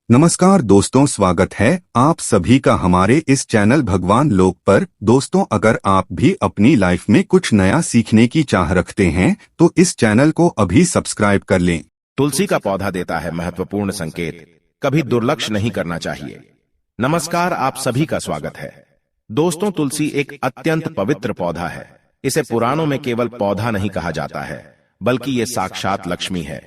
नमस्कार दोस्तों, स्वागत है आप सभी का हमारे इस चैनल भगवान लोक पर। दोस्तों, अगर आप भी अपनी लाइफ में कुछ नया सीखने की चाह रखते हैं तो इस चैनल को अभी सब्सक्राइब कर लें। तुलसी का पौधा देता है महत्वपूर्ण संकेत, कभी दुर्लक्ष्य नहीं करना चाहिए। नमस्कार, आप सभी का स्वागत है। दोस्तों, तुलसी एक अत्यंत पवित्र पौधा है। इसे पुराणों में केवल पौधा नहीं कहा जाता है, बल्कि ये साक्षात लक्ष्मी है।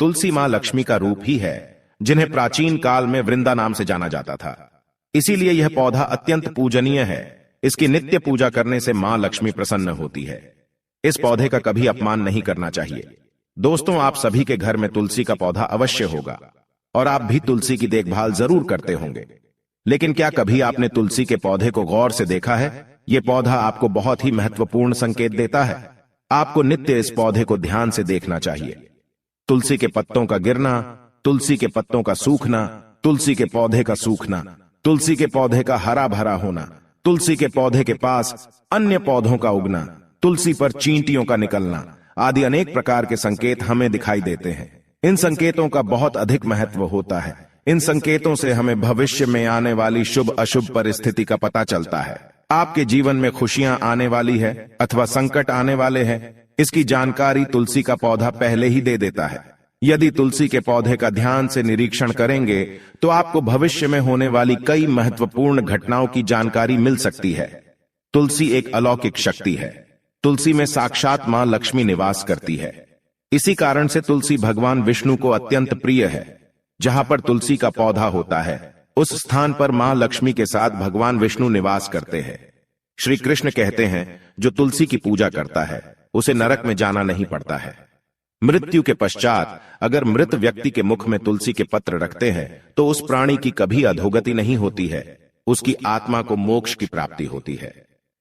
तुलसी मां लक्ष्मी का रूप ही है, जिन्हें प्राचीन काल में वृंदा नाम से जाना जाता था। इसीलिए यह पौधा अत्यंत पूजनीय है। इसकी नित्य पूजा करने से मां लक्ष्मी प्रसन्न होती है। इस पौधे का कभी अपमान नहीं करना चाहिए। दोस्तों, आप सभी के घर में तुलसी का पौधा अवश्य होगा और आप भी तुलसी की देखभाल जरूर करते होंगे। लेकिन क्या कभी आपने तुलसी के पौधे को गौर से देखा है? यह पौधा आपको बहुत ही महत्वपूर्ण संकेत देता है। आपको नित्य इस पौधे को ध्यान से देखना चाहिए। तुलसी के पत्तों का गिरना, तुलसी के पत्तों का सूखना, तुलसी के पौधे का सूखना, तुलसी के पौधे का हरा भरा होना, तुलसी के पौधे के पास अन्य पौधों का उगना, तुलसी पर चींटियों का निकलना आदि अनेक प्रकार के संकेत हमें दिखाई देते हैं। इन संकेतों का बहुत अधिक महत्व होता है। इन संकेतों से हमें भविष्य में आने वाली शुभ अशुभ परिस्थिति का पता चलता है। आपके जीवन में खुशियां आने वाली है अथवा संकट आने वाले हैं, इसकी जानकारी तुलसी का पौधा पहले ही दे देता है। यदि तुलसी के पौधे का ध्यान से निरीक्षण करेंगे तो आपको भविष्य में होने वाली कई महत्वपूर्ण घटनाओं की जानकारी मिल सकती है। तुलसी एक अलौकिक शक्ति है। तुलसी में साक्षात मां लक्ष्मी निवास करती है। इसी कारण से तुलसी भगवान विष्णु को अत्यंत प्रिय है। जहां पर तुलसी का पौधा होता है, उस स्थान पर मां लक्ष्मी के साथ भगवान विष्णु निवास करते हैं। श्री कृष्ण कहते हैं, जो तुलसी की पूजा करता है उसे नरक में जाना नहीं पड़ता है। मृत्यु के पश्चात अगर मृत व्यक्ति के मुख में तुलसी के पत्र रखते हैं तो उस प्राणी की कभी अधोगति नहीं होती है, उसकी आत्मा को मोक्ष की प्राप्ति होती है।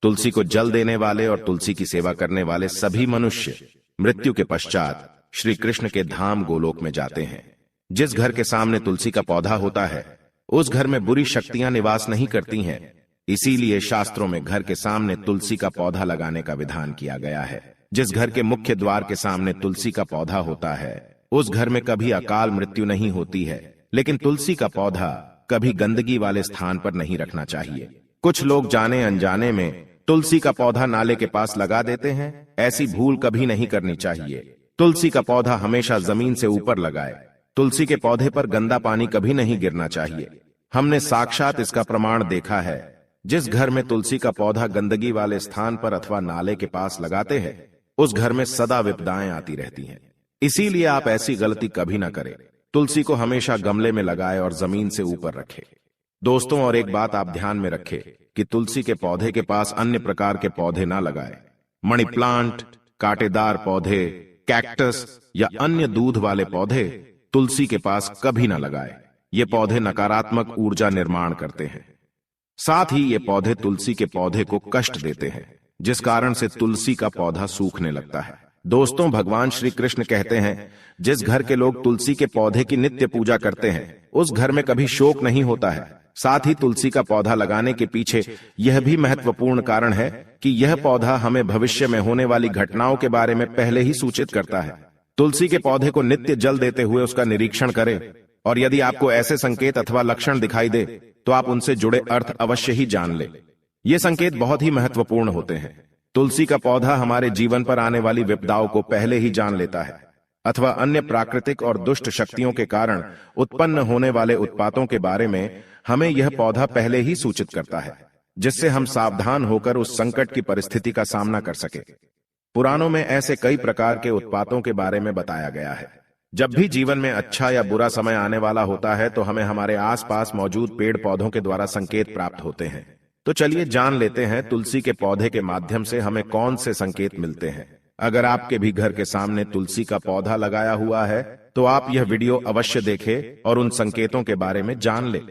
तुलसी को जल देने वाले और तुलसी की सेवा करने वाले सभी मनुष्य मृत्यु के पश्चात श्री कृष्ण के धाम गोलोक में जाते हैं। जिस घर के सामने तुलसी का पौधा होता है, उस घर में बुरी शक्तियां निवास नहीं करती हैं। इसीलिए शास्त्रों में घर के सामने तुलसी का पौधा लगाने का विधान किया गया है। जिस घर के मुख्य द्वार के सामने तुलसी का पौधा होता है, उस घर में कभी अकाल मृत्यु नहीं होती है। लेकिन तुलसी का पौधा कभी गंदगी वाले स्थान पर नहीं रखना चाहिए। कुछ लोग जाने अनजाने में तुलसी का पौधा नाले के पास लगा देते हैं। ऐसी भूल कभी नहीं करनी चाहिए। तुलसी का पौधा हमेशा जमीन से ऊपर लगाए। तुलसी के पौधे पर गंदा पानी कभी नहीं गिरना चाहिए। हमने साक्षात इसका प्रमाण देखा है। जिस घर में तुलसी का पौधा गंदगी वाले स्थान पर अथवा नाले के पास लगाते हैं, उस घर में सदा विपदाएं आती रहती हैं। इसीलिए आप ऐसी गलती कभी ना करें। तुलसी को हमेशा गमले में लगाए और जमीन से ऊपर रखें। दोस्तों, और एक बात आप ध्यान में रखें कि तुलसी के पौधे के पास अन्य प्रकार के पौधे ना लगाएं। मनी प्लांट, कांटेदार पौधे, कैक्टस या अन्य दूध वाले पौधे तुलसी के पास कभी ना लगाएं। ये पौधे नकारात्मक ऊर्जा निर्माण करते हैं। साथ ही ये पौधे तुलसी के पौधे को कष्ट देते हैं, जिस कारण से तुलसी का पौधा सूखने लगता है। दोस्तों, भगवान श्री कृष्ण कहते हैं, जिस घर के लोग तुलसी के पौधे की नित्य पूजा करते हैं, उस घर में कभी शोक नहीं होता है। साथ ही तुलसी का पौधा लगाने के पीछे यह भी महत्वपूर्ण कारण है कि यह पौधा हमें भविष्य में होने वाली घटनाओं के बारे में पहले ही सूचित करता है। तुलसी के पौधे को नित्य जल देते हुए उसका निरीक्षण करें, और यदि आपको ऐसे संकेत अथवा लक्षण दिखाई दे तो आप उनसे जुड़े अर्थ अवश्य ही जान लें। ये संकेत बहुत ही महत्वपूर्ण होते हैं। तुलसी का पौधा हमारे जीवन पर आने वाली विपदाओं को पहले ही जान लेता है, अथवा अन्य प्राकृतिक और दुष्ट शक्तियों के कारण उत्पन्न होने वाले उत्पातों के बारे में हमें यह पौधा पहले ही सूचित करता है, जिससे हम सावधान होकर उस संकट की परिस्थिति का सामना कर सके। पुराणों में ऐसे कई प्रकार के उत्पातों के बारे में बताया गया है। जब भी जीवन में अच्छा या बुरा समय आने वाला होता है तो हमें हमारे आसपास मौजूद पेड़ पौधों के द्वारा संकेत प्राप्त होते हैं। तो चलिए जान लेते हैं तुलसी के पौधे के माध्यम से हमें कौन से संकेत मिलते हैं। अगर आपके भी घर के सामने तुलसी का पौधा लगाया हुआ है तो आप यह वीडियो अवश्य देखें और उन संकेतों के बारे में जान लें।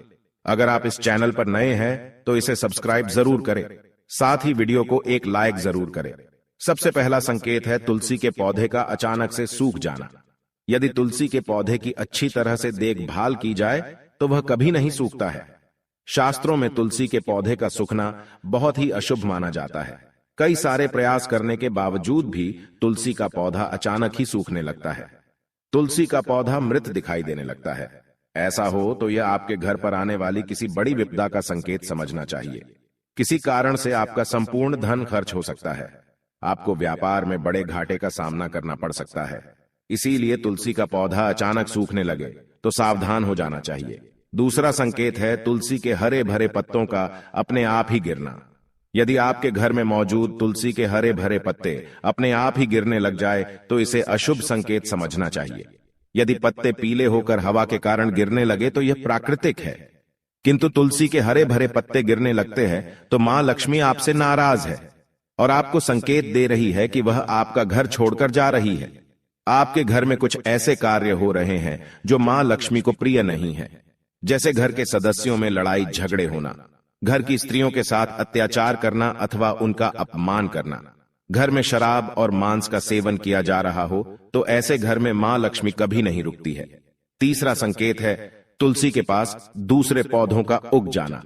अगर आप इस चैनल पर नए हैं तो इसे सब्सक्राइब जरूर करें। साथ ही वीडियो को एक लाइक जरूर करें। सबसे पहला संकेत है तुलसी के पौधे का अचानक से सूख जाना। यदि तुलसी के पौधे की अच्छी तरह से देखभाल की जाए तो वह कभी नहीं सूखता है। शास्त्रों में तुलसी के पौधे का सूखना बहुत ही अशुभ माना जाता है। कई सारे प्रयास करने के बावजूद भी तुलसी का पौधा अचानक ही सूखने लगता है। तुलसी का पौधा मृत दिखाई देने लगता है। ऐसा हो तो यह आपके घर पर आने वाली किसी बड़ी विपदा का संकेत समझना चाहिए। किसी कारण से आपका संपूर्ण धन खर्च हो सकता है। आपको व्यापार में बड़े घाटे का सामना करना पड़ सकता है। इसीलिए तुलसी का पौधा अचानक सूखने लगे तो सावधान हो जाना चाहिए। दूसरा संकेत है तुलसी के हरे भरे पत्तों का अपने आप ही गिरना। यदि आपके घर में मौजूद तुलसी के हरे भरे पत्ते अपने आप ही गिरने लग जाए तो इसे अशुभ संकेत समझना चाहिए। यदि पत्ते पीले होकर हवा के कारण गिरने लगे तो यह प्राकृतिक है, किंतु तुलसी के हरे भरे पत्ते गिरने लगते हैं तो मां लक्ष्मी आपसे नाराज है और आपको संकेत दे रही है कि वह आपका घर छोड़कर जा रही है। आपके घर में कुछ ऐसे कार्य हो रहे हैं जो मां लक्ष्मी को प्रिय नहीं है, जैसे घर के सदस्यों में लड़ाई झगड़े होना, घर की स्त्रियों के साथ अत्याचार करना अथवा उनका अपमान करना, घर में शराब और मांस का सेवन किया जा रहा हो तो ऐसे घर में मां लक्ष्मी कभी नहीं रुकती है। तीसरा संकेत है तुलसी के पास दूसरे पौधों का उग जाना।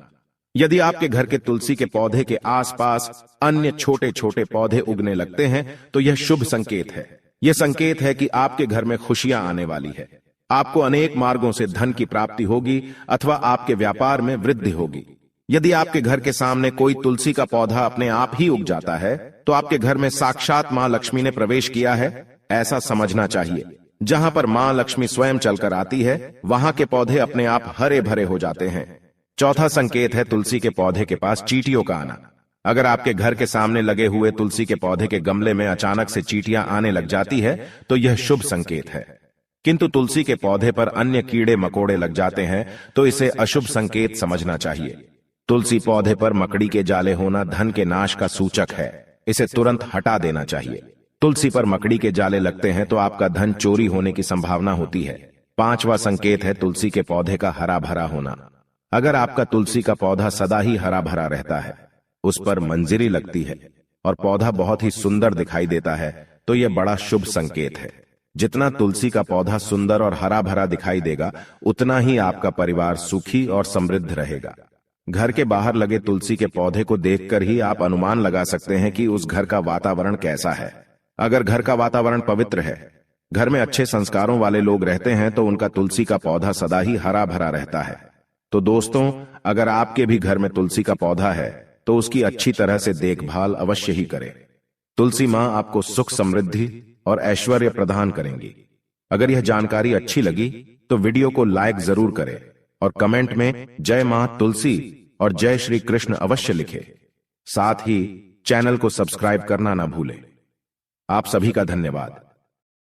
यदि आपके घर के तुलसी के पौधे के आसपास अन्य छोटे छोटे पौधे उगने लगते हैं तो यह शुभ संकेत है। यह संकेत है कि आपके घर में खुशियां आने वाली है। आपको अनेक मार्गों से धन की प्राप्ति होगी अथवा आपके व्यापार में वृद्धि होगी। यदि आपके घर के सामने कोई तुलसी का पौधा अपने आप ही उग जाता है तो आपके घर में साक्षात मां लक्ष्मी ने प्रवेश किया है, ऐसा समझना चाहिए। जहां पर मां लक्ष्मी स्वयं चलकर आती है वहां के पौधे अपने आप हरे भरे हो जाते हैं। चौथा संकेत है तुलसी के पौधे के पास चींटियों का आना। अगर आपके घर के सामने लगे हुए तुलसी के पौधे के गमले में अचानक से चींटियां आने लग जाती है तो यह शुभ संकेत है, किंतु तुलसी के पौधे पर अन्य कीड़े मकोड़े लग जाते हैं तो इसे अशुभ संकेत समझना चाहिए। तुलसी पौधे पर मकड़ी के जाले होना धन के नाश का सूचक है, इसे तुरंत हटा देना चाहिए। तुलसी पर मकड़ी के जाले लगते हैं तो आपका धन चोरी होने की संभावना होती है। पांचवा संकेत है तुलसी के पौधे का हरा भरा होना। अगर आपका तुलसी का पौधा सदा ही हरा भरा रहता है, उस पर मंजरी लगती है और पौधा बहुत ही सुंदर दिखाई देता है तो यह बड़ा शुभ संकेत है। जितना तुलसी का पौधा सुंदर और हरा भरा दिखाई देगा उतना ही आपका परिवार सुखी और समृद्ध रहेगा। घर के बाहर लगे तुलसी के पौधे को देखकर ही आप अनुमान लगा सकते हैं कि उस घर का वातावरण कैसा है। अगर घर का वातावरण पवित्र है, घर में अच्छे संस्कारों वाले लोग रहते हैं तो उनका तुलसी का पौधा सदा ही हरा भरा रहता है। तो दोस्तों, अगर आपके भी घर में तुलसी का पौधा है तो उसकी अच्छी तरह से देखभाल अवश्य ही करें। तुलसी मां आपको सुख समृद्धि और ऐश्वर्य प्रदान करेंगी। अगर यह जानकारी अच्छी लगी तो वीडियो को लाइक जरूर करें और कमेंट में जय मां तुलसी और जय श्री कृष्ण अवश्य लिखें। साथ ही चैनल को सब्सक्राइब करना ना भूलें। आप सभी का धन्यवाद।